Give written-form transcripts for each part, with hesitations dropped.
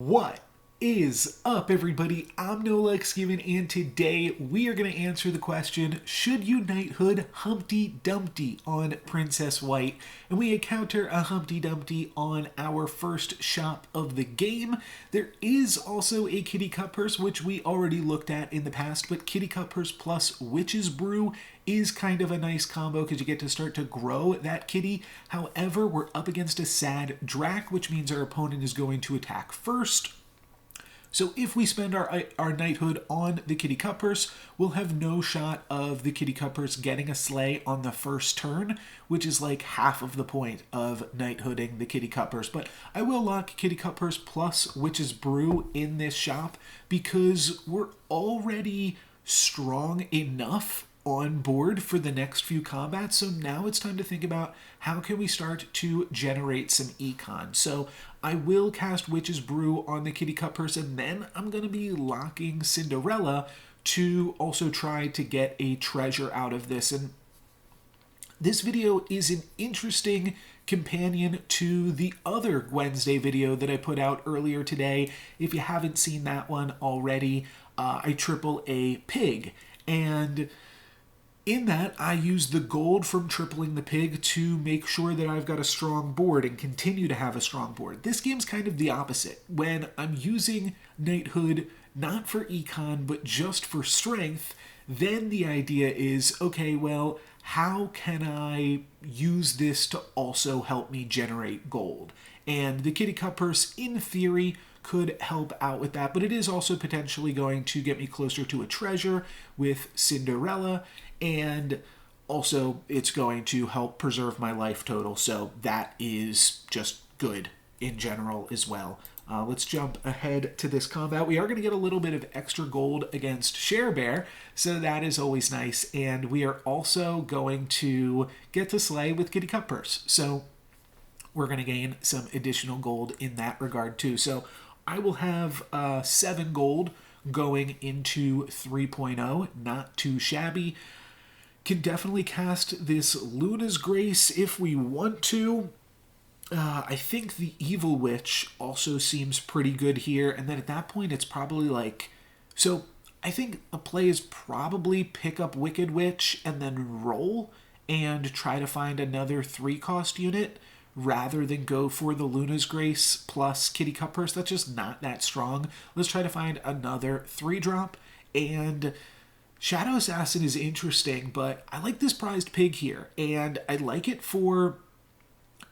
What is up, everybody? I'm NoLucksGiven, and today we are going to answer the question, should you knighthood Humpty Dumpty on Princess White? And we encounter a Humpty Dumpty on our first shop of the game. There is also a Kitty Cut Purse, which we already looked at in the past, but Kitty Cut Purse plus Witch's Brew is kind of a nice combo because you get to start to grow that kitty. However, we're up against a sad Drac, which means our opponent is going to attack first. So if we spend our knighthood on the Kitty Cut Purse, we'll have no shot of the Kitty Cut Purse getting a sleigh on the first turn, which is like half of the point of knighthooding the Kitty Cut Purse. But I will lock Kitty Cut Purse plus Witch's Brew in this shop because we're already strong enough on board for the next few combats. So now it's time to think about how can we start to generate some econ. So I will cast Witch's Brew on the Kitty Cut Purse, and then I'm going to be locking Cinderella to also try to get a treasure out of this. And this video is an interesting companion to the other GWENsday video that I put out earlier today. If you haven't seen that one already, I triple a pig. And in that, I use the gold from tripling the pig to make sure that I've got a strong board and continue to have a strong board. This game's kind of the opposite. When I'm using knighthood not for econ, but just for strength, then the idea is, okay, well, how can I use this to also help me generate gold? And the Kitty Cut Purse, in theory, could help out with that, but it is also potentially going to get me closer to a treasure with Cinderella, and also it's going to help preserve my life total, so that is just good in general as well. Let's jump ahead to this combat. We are going to get a little bit of extra gold against Share Bear, so that is always nice, and we are also going to get to slay with Kitty Cut Purse, so we're going to gain some additional gold in that regard too. So I will have 7 gold going into 3.0, not too shabby. Can definitely cast this Luna's Grace if we want to. I think the Evil Witch also seems pretty good here, and then at that point it's probably like... So I think a play is probably pick up Wicked Witch and then roll and try to find another 3-cost unit, rather than go for the Luna's Grace plus Kitty Cut Purse. That's just not that strong. Let's try to find another 3-drop. And Shadow Assassin is interesting, but I like this prized pig here. And I like it for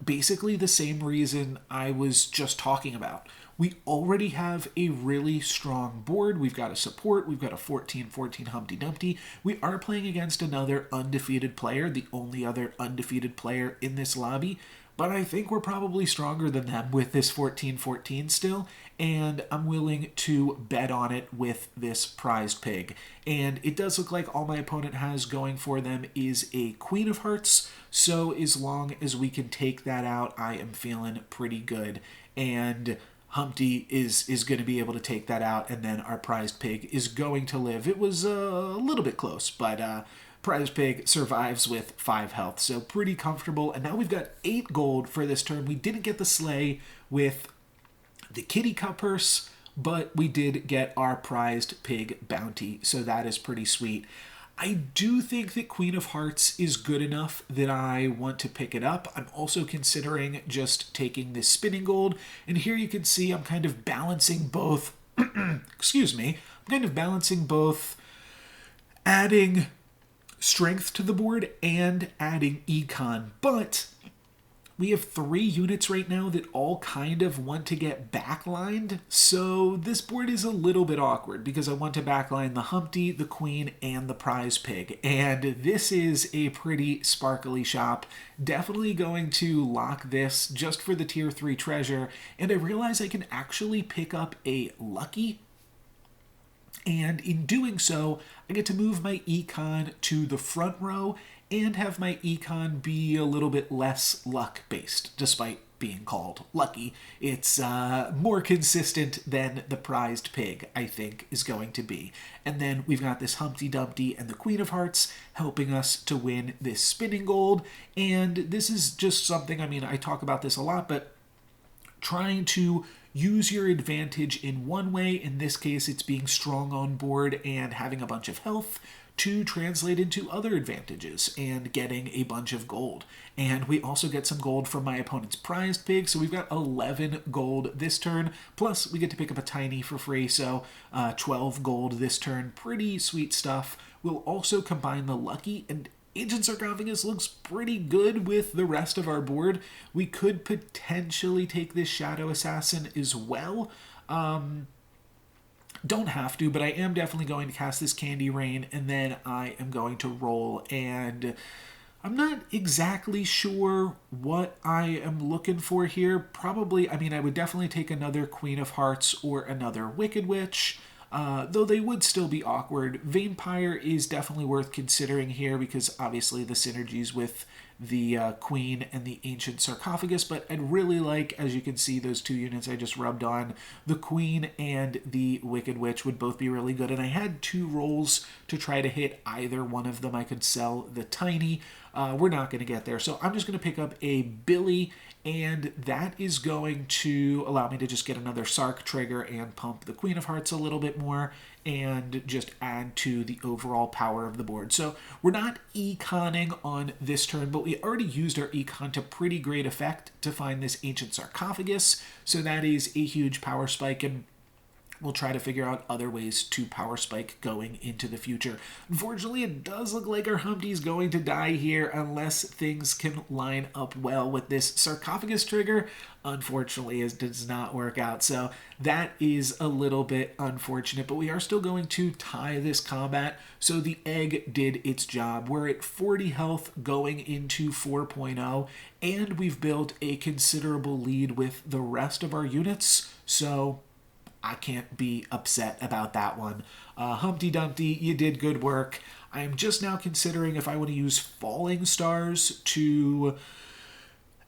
basically the same reason I was just talking about. We already have a really strong board. We've got a support. We've got a 14-14 Humpty Dumpty. We are playing against another undefeated player, the only other undefeated player in this lobby. But I think we're probably stronger than them with this 14-14 still, and I'm willing to bet on it with this prized pig. And it does look like all my opponent has going for them is a Queen of Hearts, so as long as we can take that out, I am feeling pretty good. And Humpty is going to be able to take that out, and then our prized pig is going to live. It was a little bit close, but Prize Pig survives with 5 health, so pretty comfortable. And now we've got 8 gold for this turn. We didn't get the sleigh with the Kitty Cut Purse, but we did get our prized pig bounty, so that is pretty sweet. I do think that Queen of Hearts is good enough that I want to pick it up. I'm also considering just taking this spinning gold, and here you can see I'm kind of balancing both, excuse me, I'm kind of balancing both adding strength to the board and adding econ, but we have 3 units right now that all kind of want to get backlined, so this board is a little bit awkward because I want to backline the Humpty, the Queen, and the prize pig, and this is a pretty sparkly shop. Definitely going to lock this just for the tier 3 treasure, and I realize I can actually pick up a lucky. And in doing so, I get to move my econ to the front row and have my econ be a little bit less luck-based, despite being called lucky. It's more consistent than the prized pig, I think, is going to be. And then we've got this Humpty Dumpty and the Queen of Hearts helping us to win this spinning gold. And this is just something, I mean, I talk about this a lot, but trying to use your advantage in one way. In this case, it's being strong on board and having a bunch of health, to translate into other advantages and getting a bunch of gold. And we also get some gold from my opponent's prized pig, so we've got 11 gold this turn, plus we get to pick up a tiny for free, so 12 gold this turn. Pretty sweet stuff. We'll also combine the lucky, and Ancient Sarcophagus looks pretty good with the rest of our board. We could potentially take this Shadow Assassin as well. Don't have to, but I am definitely going to cast this Candy Rain, and then I am going to roll, and I'm not exactly sure what I am looking for here. Probably, I mean, I would definitely take another Queen of Hearts or another Wicked Witch, though they would still be awkward. Vampire is definitely worth considering here because obviously the synergies with the Queen and the Ancient Sarcophagus, but I'd really like, as you can see, those two units I just rubbed on, the Queen and the Wicked Witch would both be really good, and I had 2 rolls to try to hit either one of them. I could sell the Tiny. We're not going to get there, so I'm just going to pick up a Billy, and that is going to allow me to just get another Sark trigger and pump the Queen of Hearts a little bit more, and just add to the overall power of the board. So we're not econing on this turn, but we already used our econ to pretty great effect to find this Ancient Sarcophagus, so that is a huge power spike, and we'll try to figure out other ways to power spike going into the future. Unfortunately, it does look like our Humpty's going to die here unless things can line up well with this Sarcophagus trigger. Unfortunately, it does not work out, so that is a little bit unfortunate, but we are still going to tie this combat, so the egg did its job. We're at 40 health going into 4.0, and we've built a considerable lead with the rest of our units, so I can't be upset about that one. Humpty Dumpty, you did good work. I am just now considering if I want to use Falling Stars to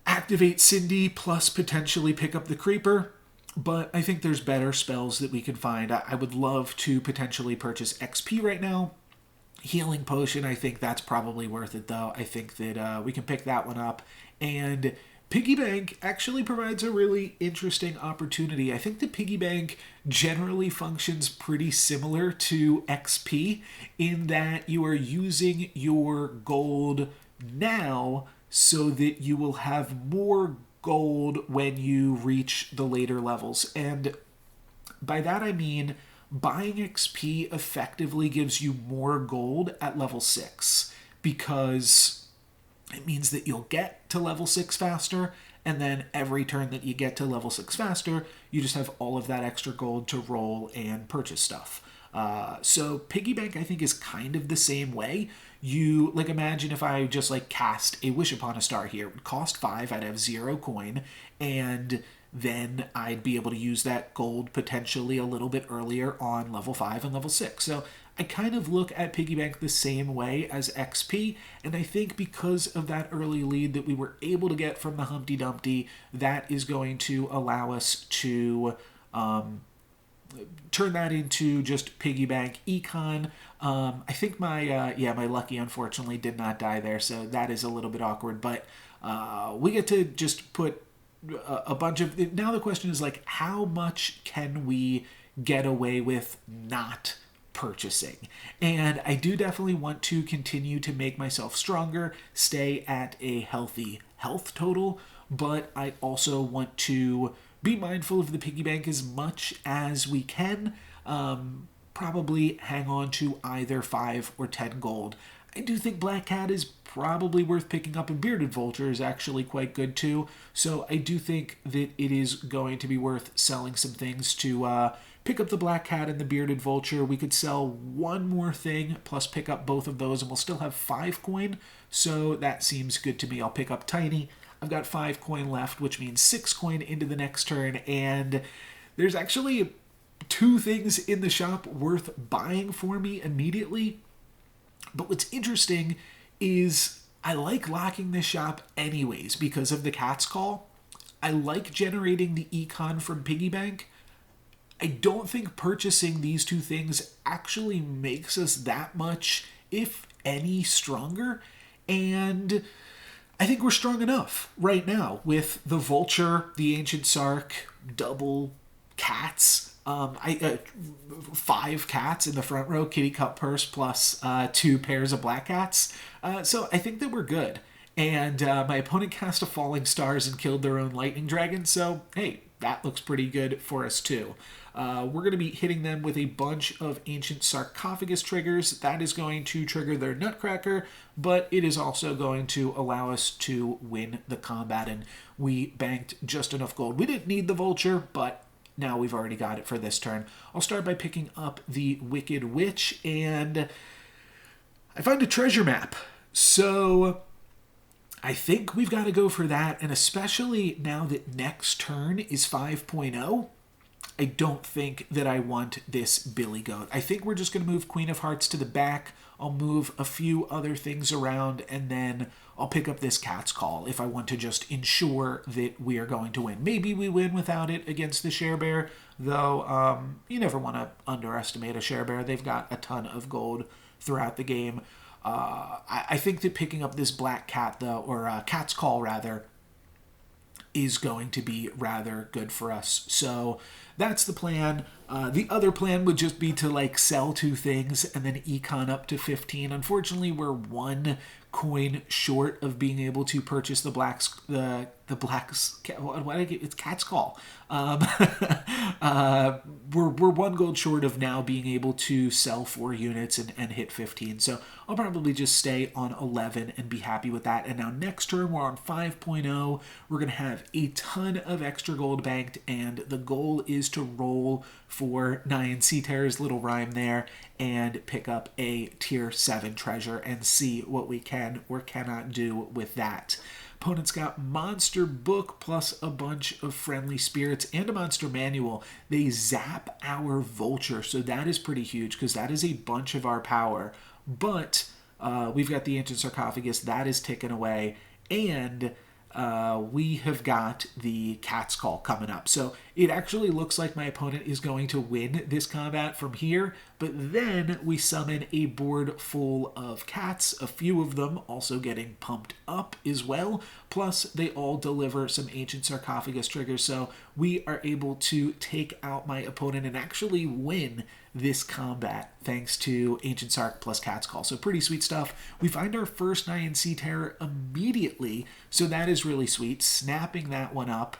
activate Cindy plus potentially pick up the Creeper, but I think there's better spells that we can find. I would love to potentially purchase XP right now. Healing Potion, I think that's probably worth it, though. I think that we can pick that one up, and Piggy Bank actually provides a really interesting opportunity. I think the Piggy Bank generally functions pretty similar to XP in that you are using your gold now so that you will have more gold when you reach the later levels. And by that I mean buying XP effectively gives you more gold at level 6 because it means that you'll get to level 6 faster, and then every turn that you get to level 6 faster, you just have all of that extra gold to roll and purchase stuff. So Piggy Bank, I think, is kind of the same way. You, like, imagine if I just, like, cast a Wish Upon a Star here. It would cost 5, I'd have 0 coin, and then I'd be able to use that gold potentially a little bit earlier on level 5 and level 6. So I kind of look at Piggy Bank the same way as XP, and I think because of that early lead that we were able to get from the Humpty Dumpty, that is going to allow us to turn that into just Piggy Bank Econ. I think my my Lucky unfortunately did not die there, so that is a little bit awkward, but we get to just put a bunch of... Now the question is, like, how much can we get away with not purchasing? And I do definitely want to continue to make myself stronger, stay at a healthy health total, but I also want to be mindful of the piggy bank as much as we can. Probably hang on to either 5 or 10 gold. I do think Black Cat is probably worth picking up, and Bearded Vulture is actually quite good too. So I do think that it is going to be worth selling some things to pick up the Black Cat and the Bearded Vulture. We could sell one more thing plus pick up both of those, and we'll still have 5 coin. So that seems good to me. I'll pick up Tiny. I've got 5 coin left, which means 6 coin into the next turn, and there's actually 2 things in the shop worth buying for me immediately. But what's interesting is I like locking this shop anyways because of the Cat's Call. I like generating the econ from Piggy Bank. I don't think purchasing these 2 things actually makes us that much, if any, stronger. And I think we're strong enough right now with the Vulture, the Ancient Sark, double cats. 5 cats in the front row, kitty cut purse plus 2 pairs of black cats. So I think that we're good. And my opponent cast a falling stars and killed their own lightning dragon. So hey, that looks pretty good for us too. We're going to be hitting them with a bunch of ancient sarcophagus triggers. That is going to trigger their nutcracker, but it is also going to allow us to win the combat. And we banked just enough gold. We didn't need the vulture, but now we've already got it for this turn. I'll start by picking up the Wicked Witch, and I find a treasure map. So I think we've got to go for that, and especially now that next turn is 5.0, I don't think that I want this Billy Goat. I think we're just going to move Queen of Hearts to the back. I'll move a few other things around, and then I'll pick up this Cat's Call if I want to just ensure that we are going to win. Maybe we win without it against the Share Bear, though you never want to underestimate a Share Bear. They've got a ton of gold throughout the game. I think that picking up this Black Cat, though, or Cat's Call, rather, is going to be rather good for us. So that's the plan. The other plan would just be to like sell 2 things and then econ up to 15. Unfortunately, we're 1 coin short of being able to purchase the it's Cat's Call. We're 1 gold short of now being able to sell 4 units and hit 15. So I'll probably just stay on 11 and be happy with that. And now next turn we're on 5.0. We're going to have a ton of extra gold banked, and the goal is to roll for Nyan Sea Terror's little rhyme there and pick up a tier 7 treasure and see what we can or cannot do with that. Opponent's got Monster Book plus a bunch of Friendly Spirits and a Monster Manual. They zap our Vulture, so that is pretty huge because that is a bunch of our power. But we've got the Ancient Sarcophagus, that is ticking away, and we have got the Cat's Call coming up. So it actually looks like my opponent is going to win this combat from here, but then we summon a board full of cats, a few of them also getting pumped up as well, plus they all deliver some Ancient Sarcophagus triggers, so we are able to take out my opponent and actually win this combat thanks to Ancient Sarc plus Cat's Call. So pretty sweet stuff. We find our first Nyan Sea Terror immediately, so that is really sweet. Snapping that one up.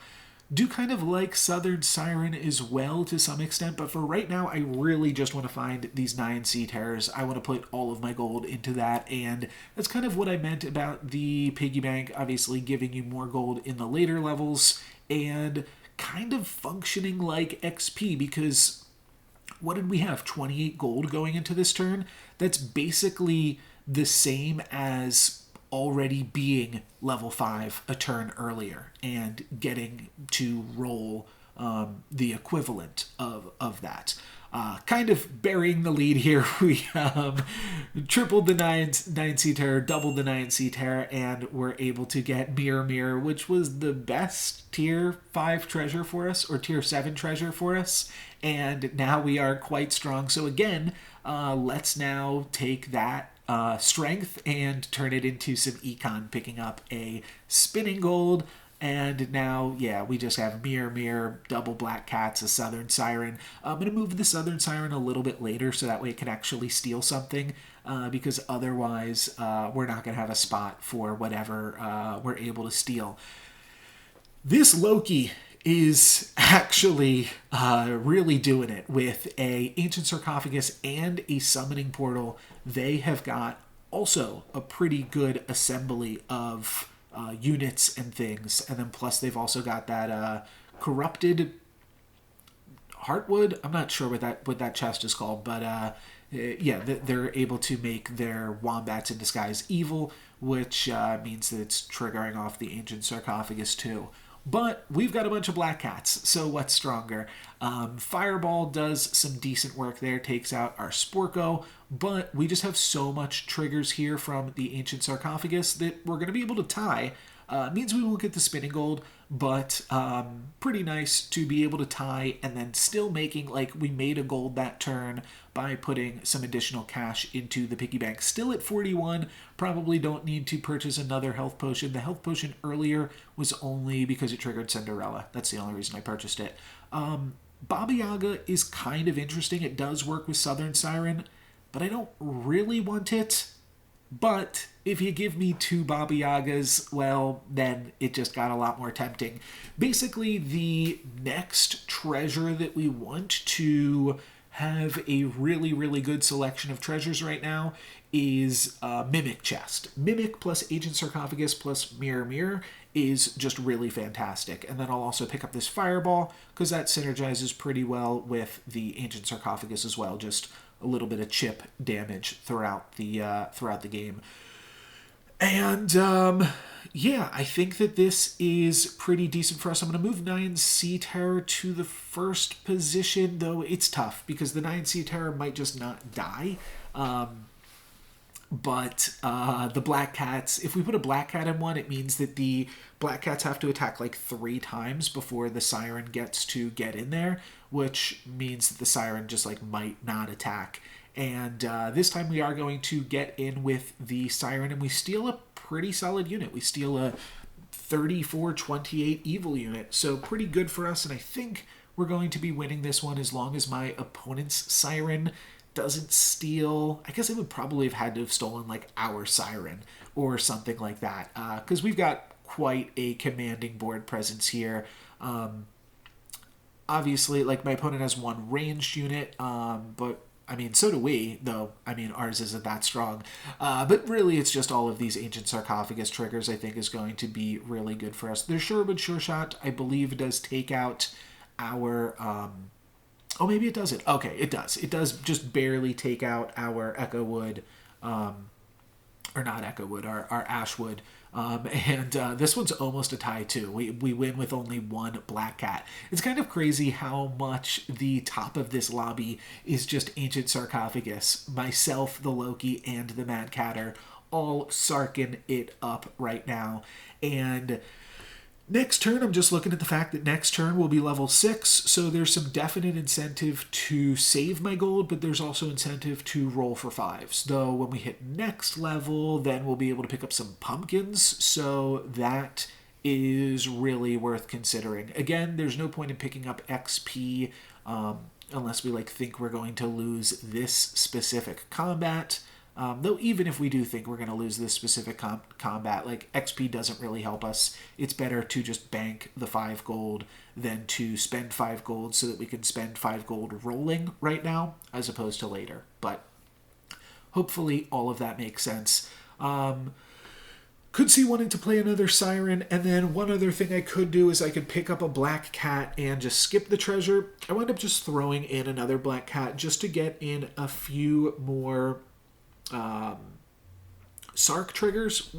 Do kind of like Southern Siren as well to some extent, but for right now I really just want to find these Nyan Sea Terrors. I want to put all of my gold into that, and that's kind of what I meant about the piggy bank, obviously giving you more gold in the later levels and kind of functioning like XP, because what did we have? 28 gold going into this turn? That's basically the same as already being level 5 a turn earlier and getting to roll the equivalent of that. Kind of burying the lead here. We tripled the Nyan Sea Terror, doubled the Nyan Sea Terror, and we're able to get Mirror Mirror, which was the best tier 5 treasure for us, or tier 7 treasure for us, and now we are quite strong. So again, let's now take that strength and turn it into some econ, picking up a spinning gold. And now, yeah, we just have Mirror Mirror, double Black Cats, a Southern Siren. I'm going to move the Southern Siren a little bit later so that way it can actually steal something, because otherwise we're not going to have a spot for whatever we're able to steal. This Loki is actually really doing it with a Ancient Sarcophagus and a Summoning Portal. They have got also a pretty good assembly of units and things, and then plus they've also got that corrupted heartwood. I'm not sure what that chest is called, but yeah, they're able to make their wombats in disguise evil, which means that it's triggering off the Ancient Sarcophagus too. But we've got a bunch of Black Cats, so what's stronger? Fireball does some decent work there, takes out our Sporko, but we just have so much triggers here from the Ancient Sarcophagus that we're going to be able to tie. Means we won't get the spinning gold, but pretty nice to be able to tie and then still making, like, we made a gold that turn by putting some additional cash into the piggy bank. Still at 41, probably don't need to purchase another health potion. The health potion earlier was only because it triggered Cinderella. That's the only reason I purchased it. Baba Yaga is kind of interesting. It does work with Southern Siren, but I don't really want it. But if you give me two Baba Yagas, well, then it just got a lot more tempting. Basically, the next treasure that we want to have a really, really good selection of treasures right now is Mimic Chest. Mimic plus Agent Sarcophagus plus Mirror Mirror is just really fantastic. And then I'll also pick up this Fireball because that synergizes pretty well with the Ancient Sarcophagus as well. Just a little bit of chip damage throughout the game. And yeah, I think that this is pretty decent for us. I'm going to move 9 Sea Terror to the first position, though it's tough because the 9 Sea Terror might just not die. But the Black Cats, if we put a Black Cat in one, it means that the Black Cats have to attack like 3 times before the Siren gets to get in there, which means that the Siren just like might not attack. And this time we are going to get in with the Siren, and we steal a pretty solid unit. We steal a 34-28 evil unit, so pretty good for us, and I think we're going to be winning this one as long as my opponent's Siren doesn't steal. I guess I would probably have had to have stolen like our Siren or something like that, because we've got quite a commanding board presence here. Obviously, like my opponent has 1 ranged unit, but I mean, so do we, though, I mean, ours isn't that strong. But really, it's just all of these Ancient Sarcophagus triggers I think is going to be really good for us. Their Sherwood Sure Shot, I believe, does take out our... oh, maybe it doesn't. Okay, it does. It does just barely take out our Echo Wood, or not Echo Wood, our Ashwood. And this one's almost a tie, too. We win with only 1 Black Cat. It's kind of crazy how much the top of this lobby is just Ancient Sarcophagus. Myself, the Loki, and the Mad Catter all sarking it up right now. And next turn, I'm just looking at the fact that next turn will be level 6, so there's some definite incentive to save my gold, but there's also incentive to roll for 5s. Though when we hit next level, then we'll be able to pick up some pumpkins, so that is really worth considering. Again, there's no point in picking up XP unless we think we're going to lose this specific combat. Though even if we do think we're going to lose this specific combat, XP doesn't really help us. It's better to just bank the 5 gold than to spend 5 gold so that we can spend 5 gold rolling right now as opposed to later. But hopefully all of that makes sense. Could see wanting to play another Siren, and then one other thing I could do is I could pick up a Black Cat and just skip the treasure. I wound up just throwing in another Black Cat just to get in a few more Sark triggers.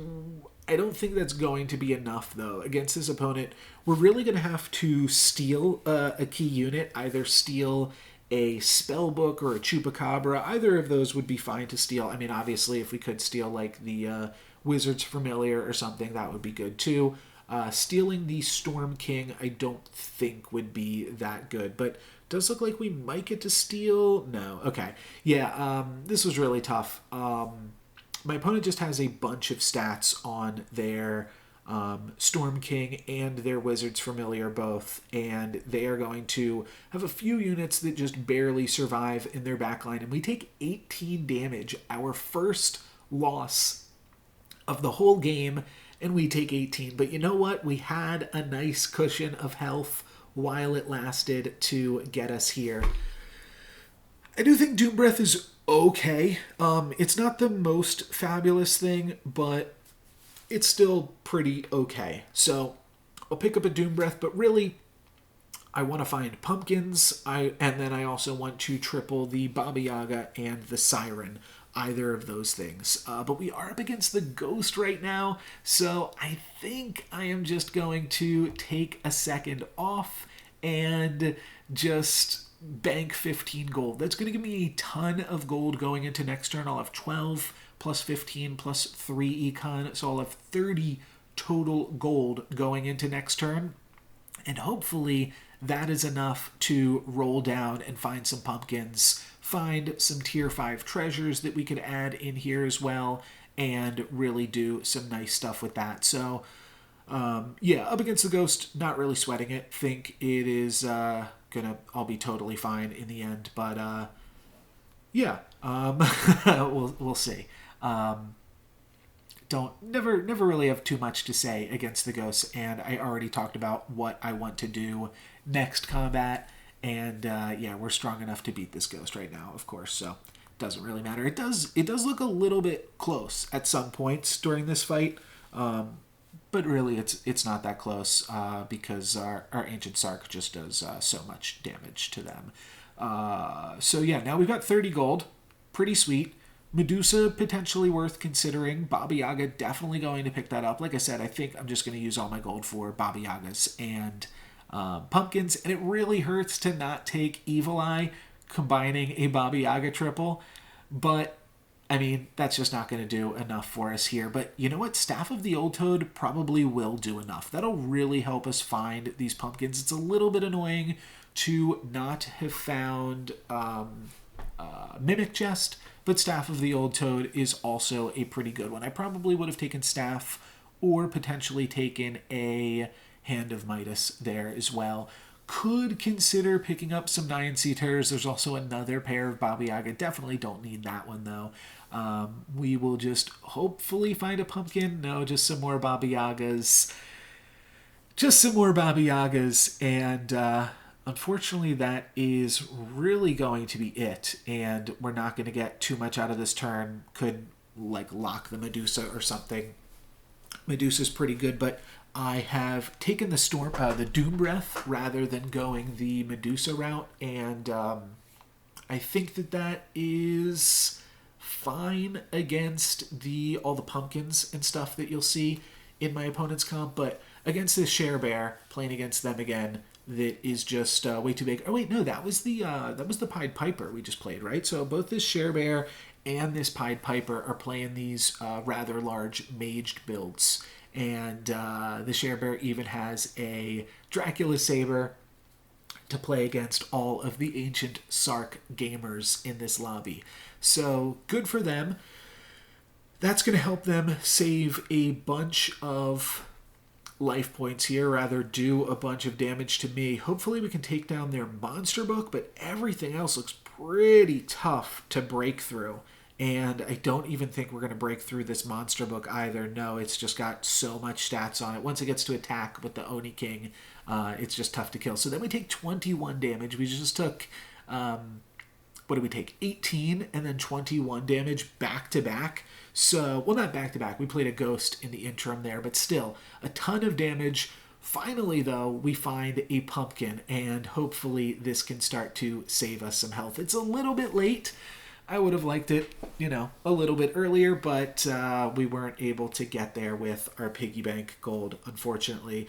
I don't think that's going to be enough, though. Against this opponent, we're really going to have to steal a key unit, either steal a Spellbook or a Chupacabra. Either of those would be fine to steal. I mean, obviously, if we could steal, the Wizard's Familiar or something, that would be good, too. Stealing the Storm King, I don't think would be that good, but does look like we might get to steal. No. Okay. Yeah, this was really tough. My opponent just has a bunch of stats on their Storm King and their Wizard's Familiar both, and they are going to have a few units that just barely survive in their backline, and we take 18 damage, our first loss of the whole game, and we take 18. But you know what? We had a nice cushion of health while it lasted to get us here. I do think Doom Breath is okay. It's not the most fabulous thing, but it's still pretty okay. So I'll pick up a Doom Breath, but really I want to find pumpkins, and then I also want to triple the Baba Yaga and the Siren, either of those things. But we are up against the Ghost right now, so I think I am just going to take a second off and just bank 15 gold. That's going to give me a ton of gold going into next turn. I'll have 12 plus 15 plus 3 econ, so I'll have 30 total gold going into next turn. And hopefully that is enough to roll down and find some pumpkins, find some tier 5 treasures that we could add in here as well, and really do some nice stuff with that. So yeah, up against the Ghost, not really sweating it. Think it is gonna all be totally fine in the end. But yeah, we'll see. Never really have too much to say against the ghosts, and I already talked about what I want to do next combat, and yeah, we're strong enough to beat this ghost right now, of course, so it doesn't really matter. It does look a little bit close at some points during this fight, but really it's not that close because our Ancient Sark just does so much damage to them. So yeah, now we've got 30 gold, pretty sweet. Medusa potentially worth considering. Baba Yaga definitely going to pick that up. Like I said, I think I'm just going to use all my gold for Baba Yagas and pumpkins. And it really hurts to not take Evil Eye combining a Baba Yaga triple. But, I mean, that's just not going to do enough for us here. But you know what? Staff of the Old Toad probably will do enough. That'll really help us find these pumpkins. It's a little bit annoying to not have found Mimic Chest, but Staff of the Old Toad is also a pretty good one. I probably would have taken Staff or potentially taken a Hand of Midas there as well. Could consider picking up some 9C Terrors. There's also another pair of Baba Yaga. Definitely don't need that one though. We will just hopefully find a pumpkin. No, just some more Baba Yagas. Just some more Baba Yagas, and unfortunately, that is really going to be it, and we're not going to get too much out of this turn. Could, like, lock the Medusa or something. Medusa's pretty good, but I have taken the Doom Breath rather than going the Medusa route, and I think that is fine against all the pumpkins and stuff that you'll see in my opponent's comp, but against this Share Bear, playing against them again, that is just way too big. Oh wait, no, that was the Pied Piper we just played, right? So both this Share Bear and this Pied Piper are playing these rather large maged builds, and the Share Bear even has a Dracula Saber to play against all of the Ancient Sark gamers in this lobby. So good for them. That's going to help them save a bunch of life points here, rather do a bunch of damage to me. Hopefully we can take down their monster book, but everything else looks pretty tough to break through. And I don't even think we're going to break through this monster book either. No, it's just got so much stats on it. Once it gets to attack with the Oni King, it's just tough to kill. So then we take 21 damage. We just took, what did we take? 18 and then 21 damage back to back. So, well, not back to back. We played a ghost in the interim there, but still a ton of damage. Finally, though, we find a pumpkin, and hopefully this can start to save us some health. It's a little bit late. I would have liked it, a little bit earlier, but we weren't able to get there with our piggy bank gold, unfortunately.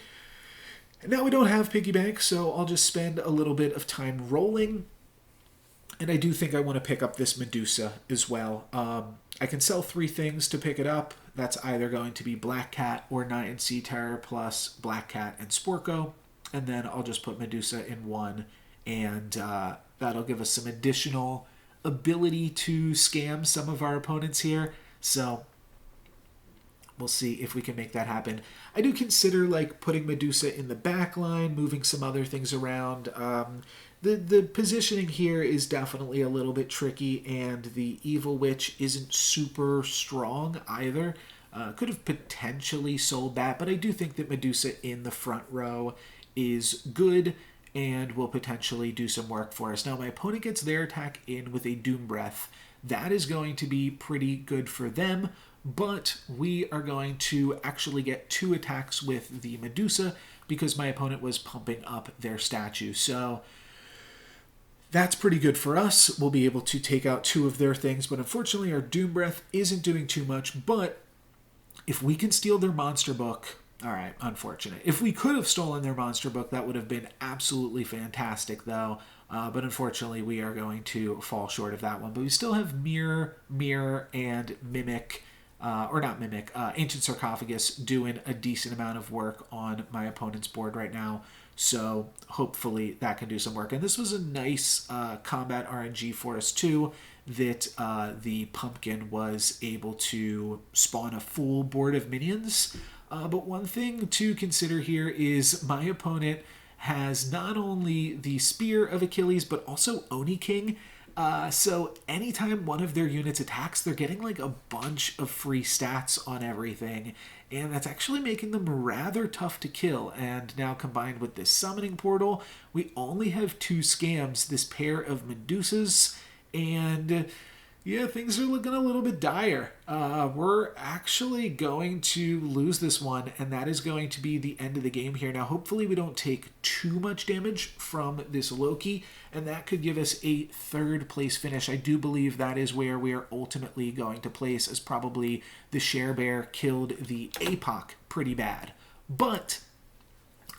And now we don't have piggy bank, so I'll just spend a little bit of time rolling. And I do think I want to pick up this Medusa as well. I can sell 3 things to pick it up. That's either going to be Black Cat or 9C Terror plus Black Cat and Sporko. And then I'll just put Medusa in 1. And that'll give us some additional ability to scam some of our opponents here. So we'll see if we can make that happen. I do consider putting Medusa in the back line, moving some other things around. The positioning here is definitely a little bit tricky, and the Evil Witch isn't super strong either. Could have potentially sold that, but I do think that Medusa in the front row is good and will potentially do some work for us. Now, my opponent gets their attack in with a Doom Breath. That is going to be pretty good for them, but we are going to actually get 2 attacks with the Medusa because my opponent was pumping up their statue. So that's pretty good for us. We'll be able to take out 2 of their things, but unfortunately our Doom Breath isn't doing too much. But if we can steal their monster book, all right, unfortunate. If we could have stolen their monster book, that would have been absolutely fantastic, though. But unfortunately, we are going to fall short of that one. But we still have Mirror, and Mimic, Ancient Sarcophagus doing a decent amount of work on my opponent's board right now. So hopefully that can do some work. And this was a nice combat RNG for us, too, that the pumpkin was able to spawn a full board of minions. But one thing to consider here is my opponent has not only the Spear of Achilles, but also Oni King. So anytime one of their units attacks, they're getting like a bunch of free stats on everything. And that's actually making them rather tough to kill. And now combined with this summoning portal, we only have 2 scams, this pair of Medusas, and yeah, things are looking a little bit dire. We're actually going to lose this one, and that is going to be the end of the game here. Now, hopefully we don't take too much damage from this Loki, and that could give us a 3rd place finish. I do believe that is where we are ultimately going to place, as probably the Sharebear killed the APOC pretty bad. But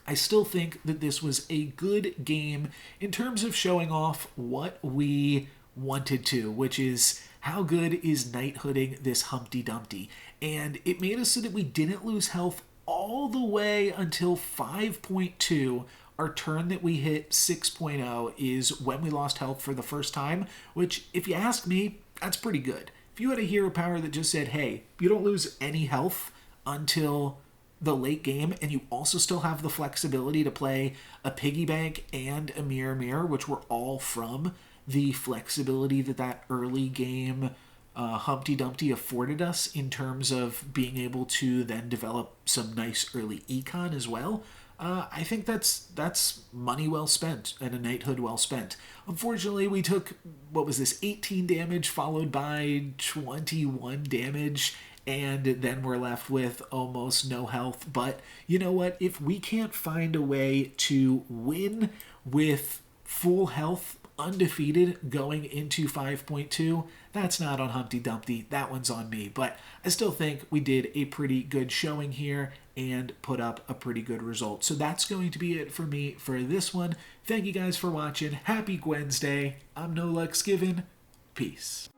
I still think that this was a good game in terms of showing off what we wanted to, which is how good is knighthooding this Humpty Dumpty. And it made us so that we didn't lose health all the way until 5.2. Our turn that we hit 6.0 is when we lost health for the first time, which, if you ask me, that's pretty good. If you had a hero power that just said, hey, you don't lose any health until the late game, and you also still have the flexibility to play a piggy bank and a mirror, which were all from the flexibility that early game Humpty Dumpty afforded us in terms of being able to then develop some nice early econ as well. I think that's money well spent and a knighthood well spent. Unfortunately, we took, 18 damage followed by 21 damage, and then we're left with almost no health. But you know what? If we can't find a way to win with full health, undefeated going into 5.2, that's not on Humpty Dumpty, that one's on me. But I still think we did a pretty good showing here and put up a pretty good result. So that's going to be it for me for this one. Thank you guys for watching. Happy GWENsday. I'm NoLucksGiven. Peace.